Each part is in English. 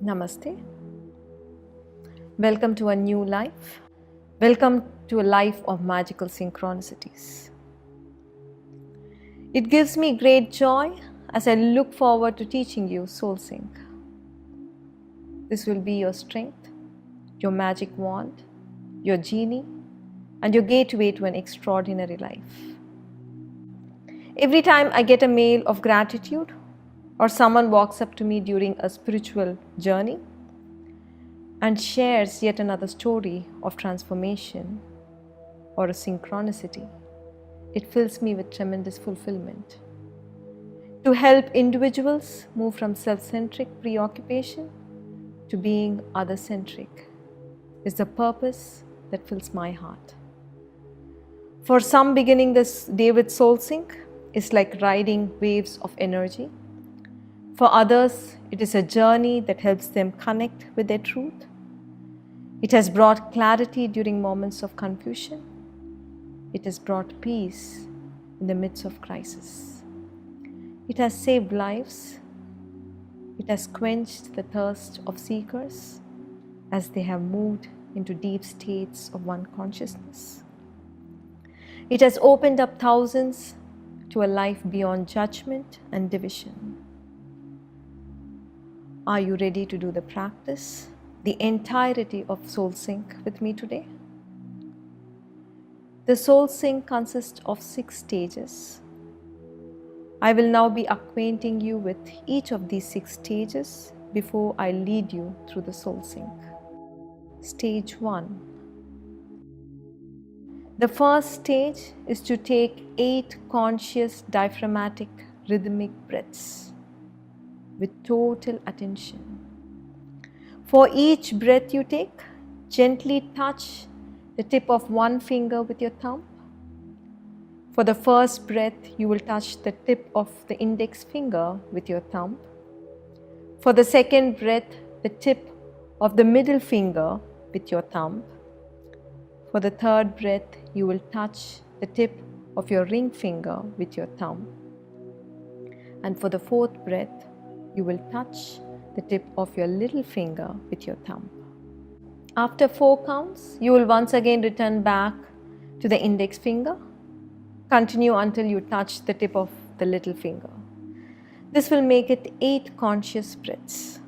Namaste. Welcome to a new life. Welcome to a life of magical synchronicities. It gives me great joy as I look forward to teaching you Soul Sync. This will be your strength, your magic wand, your genie, and your gateway to an extraordinary life. Every time I get a mail of gratitude or someone walks up to me during a spiritual journey and shares yet another story of transformation or a synchronicity, it fills me with tremendous fulfillment. To help individuals move from self-centric preoccupation to being other-centric is the purpose that fills my heart. For some, beginning this day with Soul Sync is like riding waves of energy. For others, it is a journey that helps them connect with their truth. It has brought clarity during moments of confusion. It has brought peace in the midst of crisis. It has saved lives. It has quenched the thirst of seekers as they have moved into deep states of one consciousness. It has opened up thousands to a life beyond judgment and division. Are you ready to do the practice, the entirety of Soul Sync with me today? The Soul Sync consists of 6 stages. I will now be acquainting you with each of these 6 stages before I lead you through the Soul Sync. Stage 1. The first stage is to take 8 conscious diaphragmatic rhythmic breaths with total attention. For each breath you take, gently touch the tip of one finger with your thumb. For the first breath, you will touch the tip of the index finger with your thumb. For the second breath, the tip of the middle finger with your thumb. For the third breath, you will touch the tip of your ring finger with your thumb. And for the fourth breath, you will touch the tip of your little finger with your thumb. After 4 counts, you will once again return back to the index finger. Continue until you touch the tip of the little finger. This will make it 8 conscious breaths.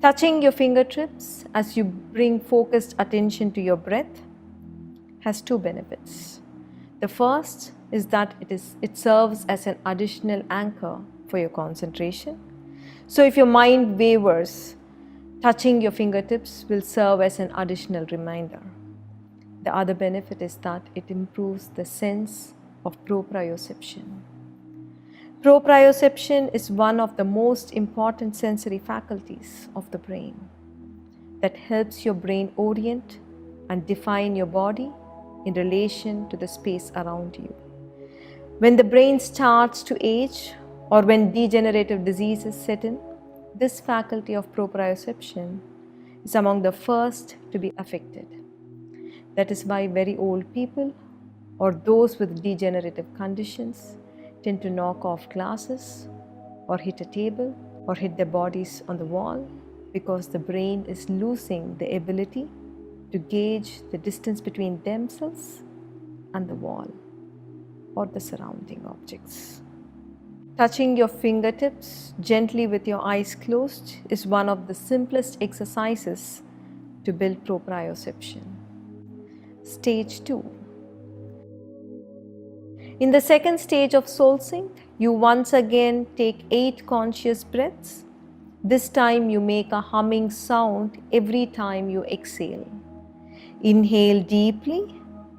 Touching your fingertips as you bring focused attention to your breath has 2 benefits. The first is that it serves as an additional anchor for your concentration. So if your mind wavers, touching your fingertips will serve as an additional reminder. The other benefit is that it improves the sense of proprioception. Proprioception is one of the most important sensory faculties of the brain that helps your brain orient and define your body in relation to the space around you. When the brain starts to age or when degenerative diseases set in, this faculty of proprioception is among the first to be affected. That is why very old people or those with degenerative conditions tend to knock off glasses or hit a table or hit their bodies on the wall because the brain is losing the ability to gauge the distance between themselves and the wall or the surrounding objects. Touching your fingertips gently with your eyes closed is one of the simplest exercises to build proprioception. Stage 2. In the second stage of Soul Sync, you once again take 8 conscious breaths. This time you make a humming sound every time you exhale. Inhale deeply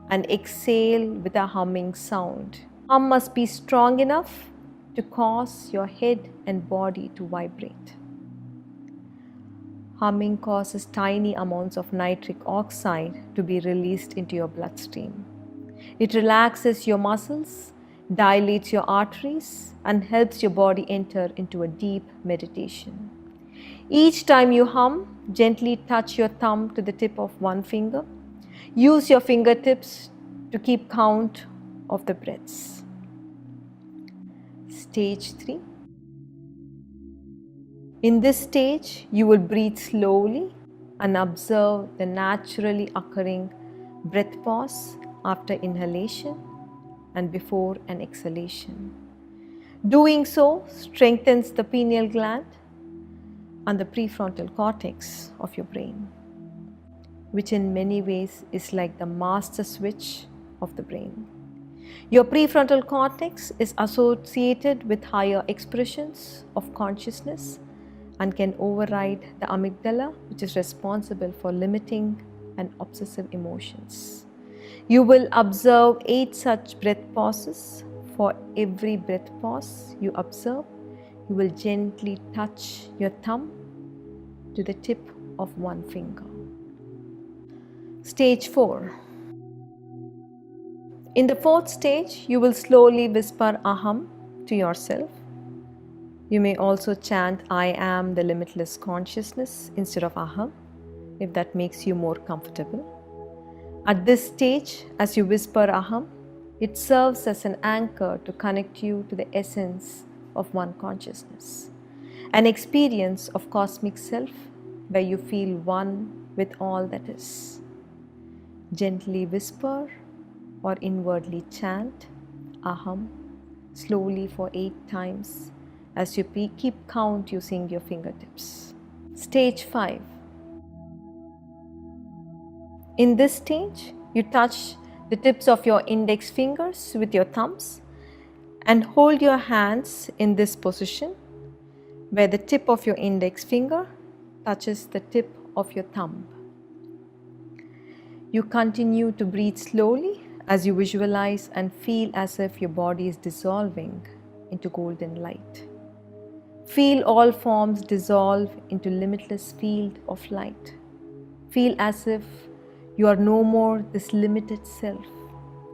and exhale with a humming sound. Hum must be strong enough to cause your head and body to vibrate. Humming causes tiny amounts of nitric oxide to be released into your bloodstream. It relaxes your muscles, dilates your arteries, and helps your body enter into a deep meditation. Each time you hum, gently touch your thumb to the tip of one finger. Use your fingertips to keep count of the breaths. Stage 3. In this stage, you will breathe slowly and observe the naturally occurring breath pause after inhalation and before an exhalation. Doing so strengthens the pineal gland and the prefrontal cortex of your brain, which in many ways is like the master switch of the brain. Your prefrontal cortex is associated with higher expressions of consciousness and can override the amygdala, which is responsible for limiting and obsessive emotions. You will observe 8 such breath pauses. For every breath pause you observe, you will gently touch your thumb to the tip of one finger. Stage 4. In the 4th stage, you will slowly whisper aham to yourself. You may also chant I am the limitless consciousness instead of aham, if that makes you more comfortable. At this stage, as you whisper aham, it serves as an anchor to connect you to the essence of one consciousness, an experience of cosmic self where you feel one with all that is. Gently whisper or inwardly chant aham slowly for 8 times as you keep count using your fingertips. Stage 5. In this stage, you touch the tips of your index fingers with your thumbs and hold your hands in this position where the tip of your index finger touches the tip of your thumb. You continue to breathe slowly as you visualize and feel as if your body is dissolving into golden light. Feel all forms dissolve into limitless field of light. Feel as if you are no more this limited self,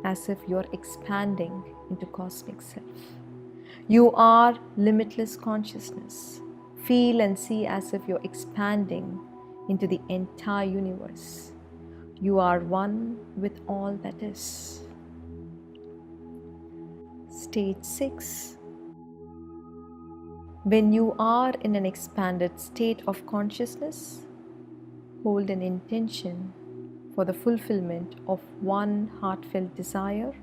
as if you are expanding into cosmic self. You are limitless consciousness. Feel and see as if you're expanding into the entire universe. You are one with all that is. Stage 6. When you are in an expanded state of consciousness, hold an intention for the fulfillment of one heartfelt desire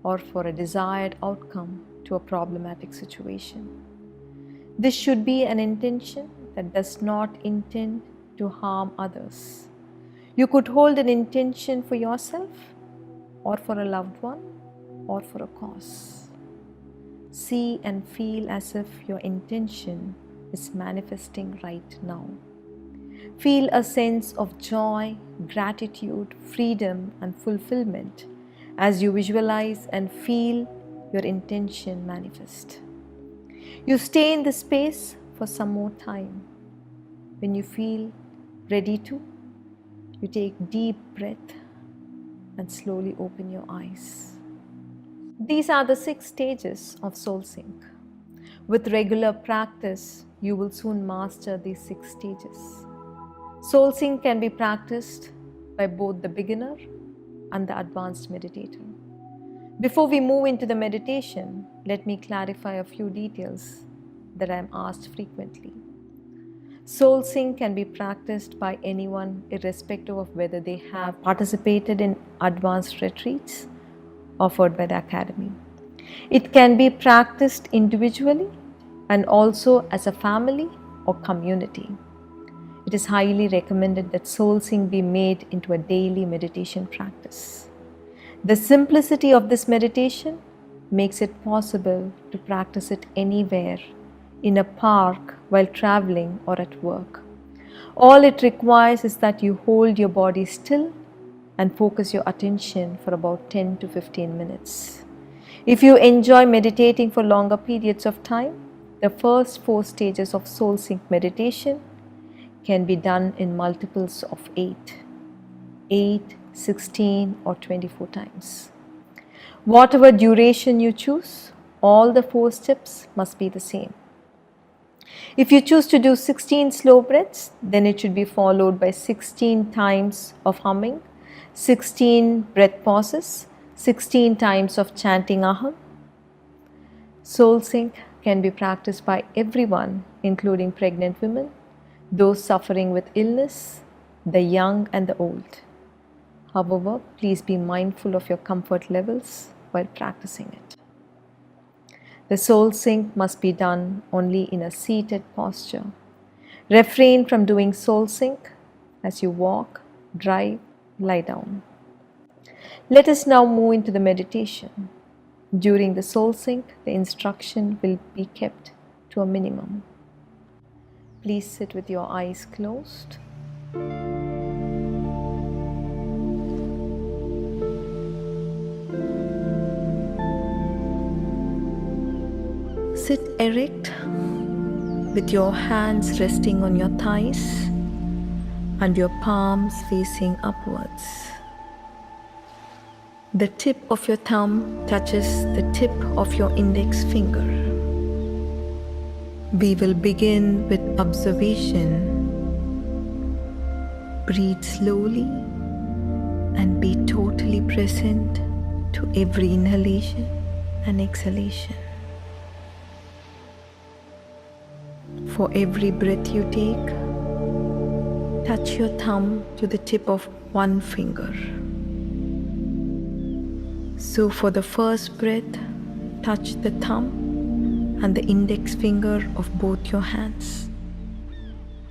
or for a desired outcome to a problematic situation. This should be an intention that does not intend to harm others. You could hold an intention for yourself or for a loved one or for a cause. See and feel as if your intention is manifesting right now. Feel a sense of joy, gratitude, freedom, and fulfillment as you visualize and feel your intention manifest. You stay in this space for some more time. When you feel ready to, you take deep breath and slowly open your eyes. These are the 6 stages of soul sync. With regular practice, you will soon master these 6 stages. Soul sync can be practiced by both the beginner and the advanced meditator. Before we move into the meditation, let me clarify a few details that I am asked frequently. Soul sync can be practiced by anyone irrespective of whether they have participated in advanced retreats offered by the Academy. It can be practiced individually and also as a family or community. It is highly recommended that soul sync be made into a daily meditation practice. The simplicity of this meditation makes it possible to practice it anywhere, in a park, while traveling, or at work. All it requires is that you hold your body still and focus your attention for about 10 to 15 minutes. If you enjoy meditating for longer periods of time, the first 4 stages of soul sync meditation can be done in multiples of 8, 16 or 24 times. Whatever duration you choose, all the 4 steps must be the same. If you choose to do 16 slow breaths, then it should be followed by 16 times of humming, 16 breath pauses, 16 times of chanting aham. Soul sync can be practiced by everyone, including pregnant women, those suffering with illness, the young and the old. However, please be mindful of your comfort levels while practicing it. The soul sync must be done only in a seated posture. Refrain from doing soul sync as you walk, drive, lie down. Let us now move into the meditation. During the soul sync, the instruction will be kept to a minimum. Please sit with your eyes closed. Sit erect with your hands resting on your thighs and your palms facing upwards. The tip of your thumb touches the tip of your index finger. We will begin with observation. Breathe slowly and be totally present to every inhalation and exhalation. For every breath you take, touch your thumb to the tip of one finger. So for the first breath, touch the thumb and the index finger of both your hands.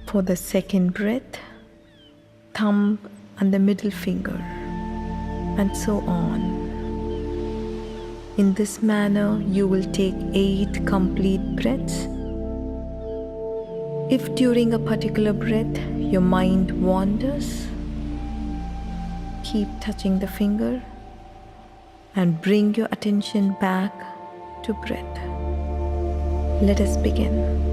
For the second breath, thumb and the middle finger, and so on. In this manner, you will take 8 complete breaths. If during a particular breath your mind wanders, keep touching the finger and bring your attention back to breath. Let us begin.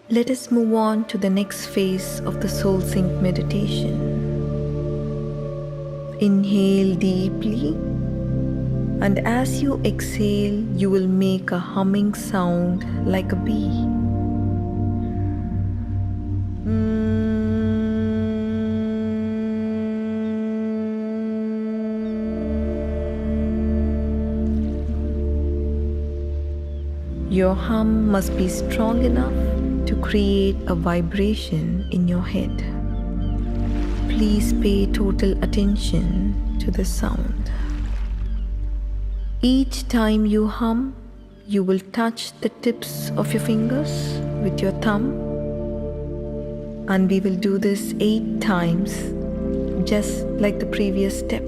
Let us move on to the next phase of the soul sync meditation. Inhale deeply, and as you exhale, you will make a humming sound like a bee. Your hum must be strong enough to create a vibration in your head. Please pay total attention to the sound. Each time you hum, you will touch the tips of your fingers with your thumb, and we will do this 8 times, just like the previous step.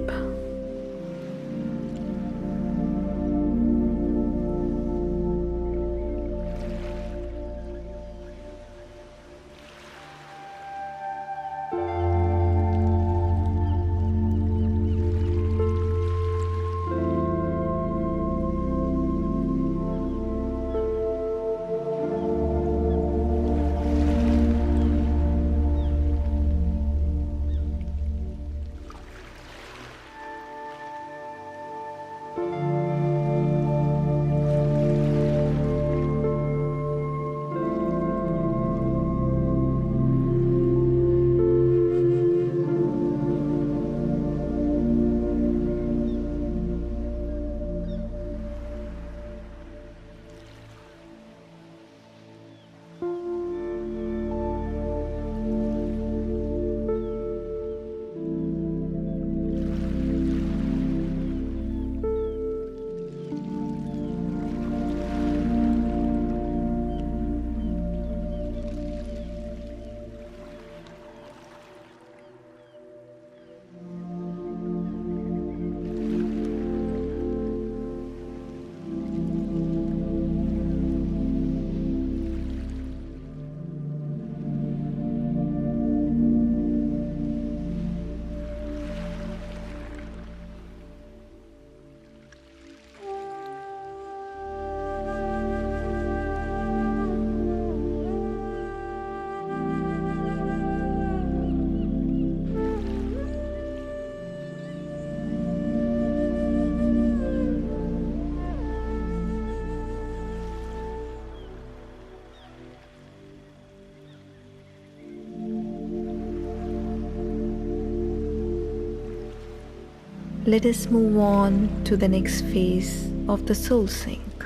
Let us move on to the next phase of the soul sync.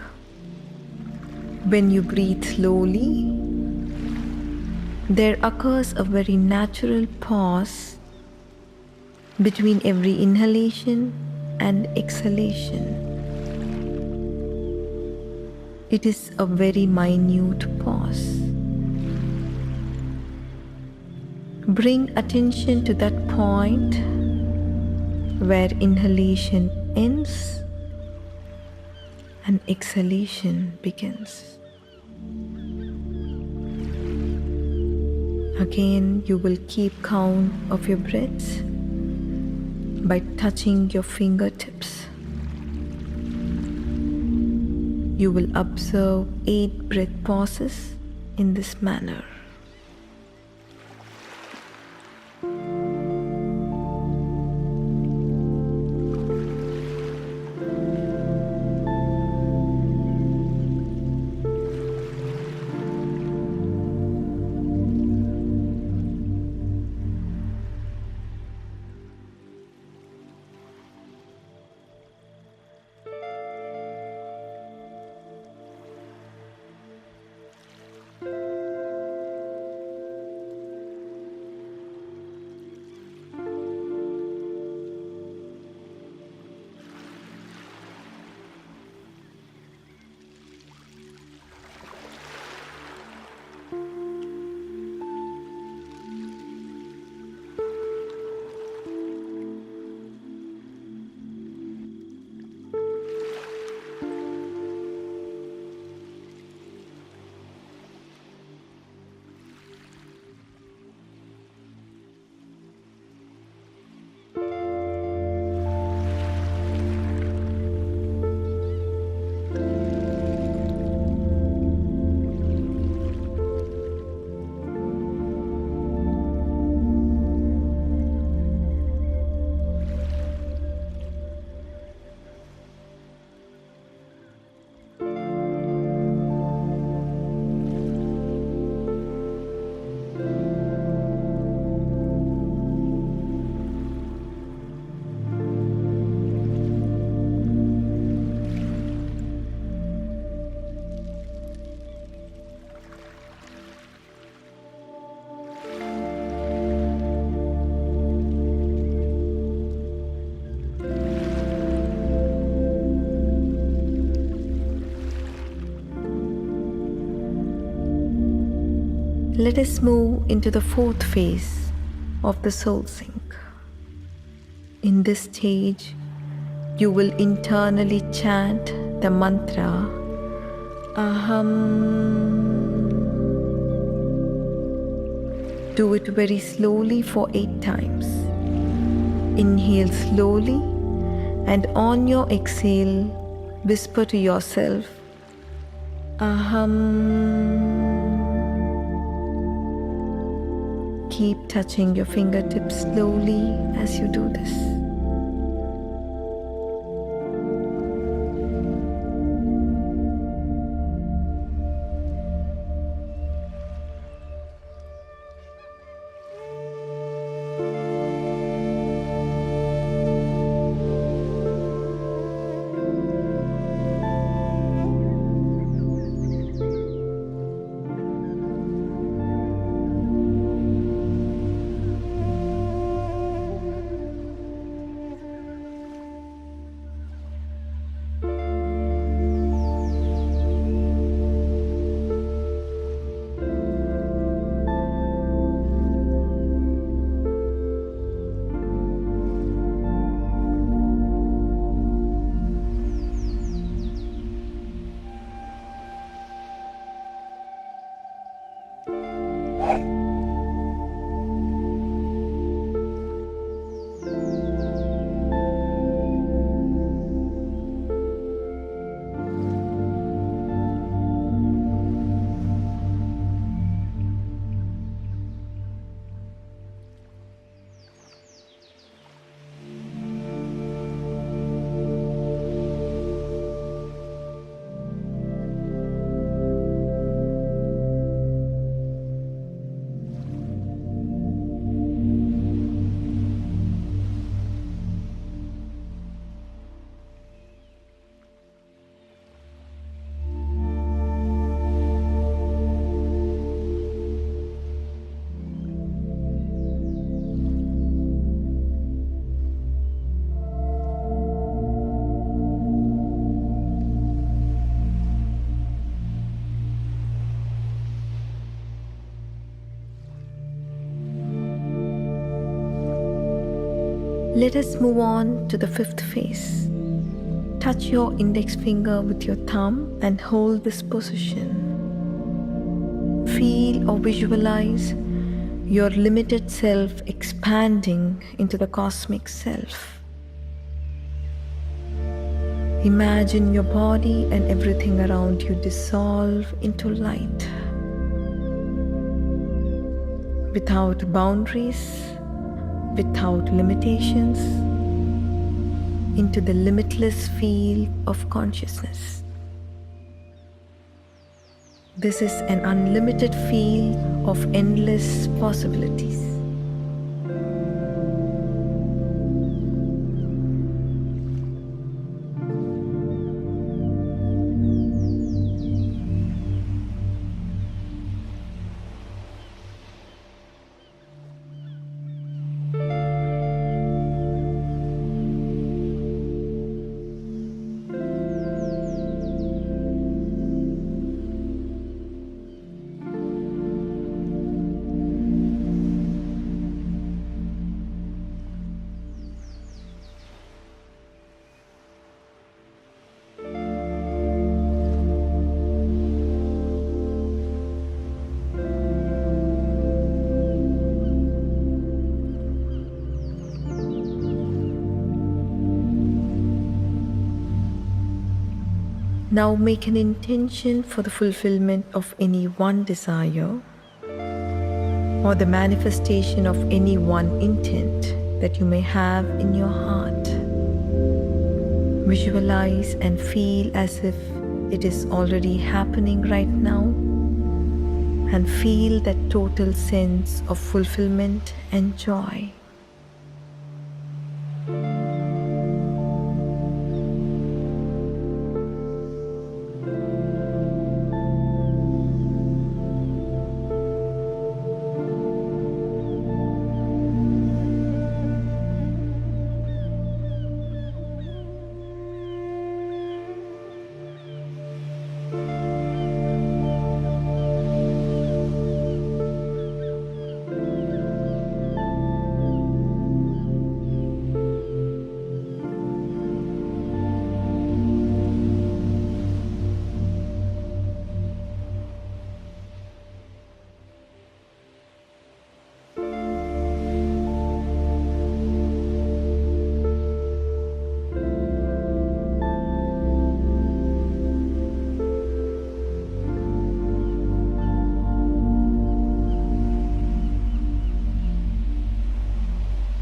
When you breathe slowly, there occurs a very natural pause between every inhalation and exhalation. It is a very minute pause. Bring attention to that point where inhalation ends and exhalation begins. Again, you will keep count of your breaths by touching your fingertips. You will observe 8 breath pauses in this manner. Let us move into the 4th phase of the soul sync. In this stage, you will internally chant the mantra Aham. Do it very slowly for 8 times. Inhale slowly and on your exhale, whisper to yourself Aham. Keep touching your fingertips slowly as you do this. Let us move on to the fifth phase. Touch your index finger with your thumb and hold this position. Feel or visualize your limited self expanding into the cosmic self. Imagine your body and everything around you dissolve into light. Without boundaries, without limitations, into the limitless field of consciousness. This is an unlimited field of endless possibilities. Now make an intention for the fulfillment of any one desire or the manifestation of any one intent that you may have in your heart. Visualize and feel as if it is already happening right now, and feel that total sense of fulfillment and joy.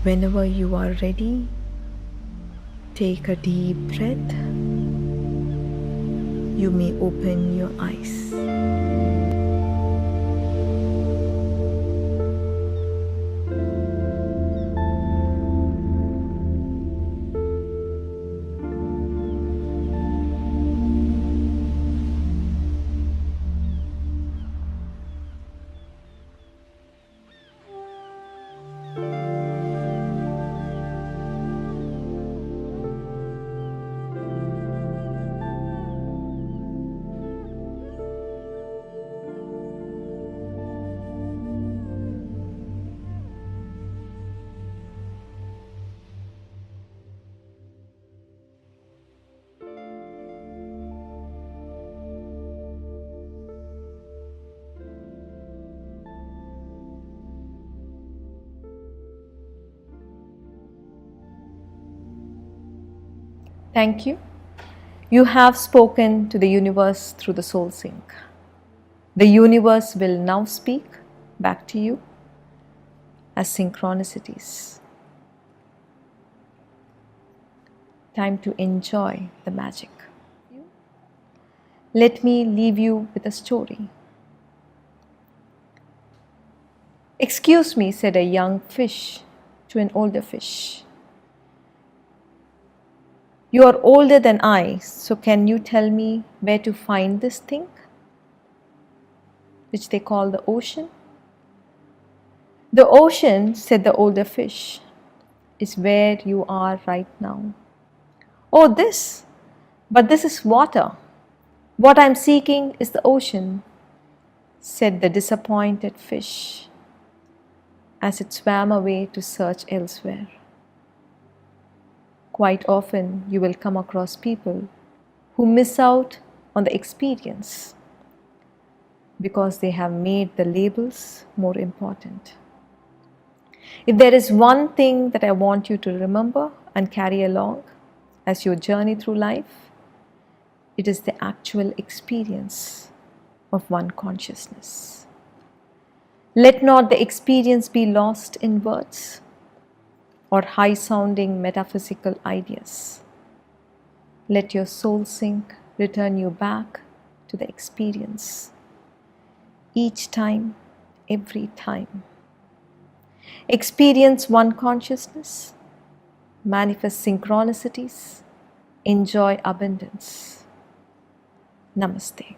Whenever you are ready, take a deep breath. You may open your eyes. Thank you. You have spoken to the universe through the soul sync. The universe will now speak back to you as synchronicities. Time to enjoy the magic. Let me leave you with a story. "Excuse me," said a young fish to an older fish. "You are older than I, so can you tell me where to find this thing, which they call the ocean?" "The ocean," said the older fish, "is where you are right now." "Oh, this? But this is water. What I'm seeking is the ocean," said the disappointed fish as it swam away to search elsewhere. Quite often, you will come across people who miss out on the experience because they have made the labels more important. If there is one thing that I want you to remember and carry along as your journey through life, it is the actual experience of one consciousness. Let not the experience be lost in words or high-sounding metaphysical ideas. Let your soul sink return you back to the experience. Each time, every time. Experience one consciousness, manifest synchronicities, enjoy abundance. Namaste.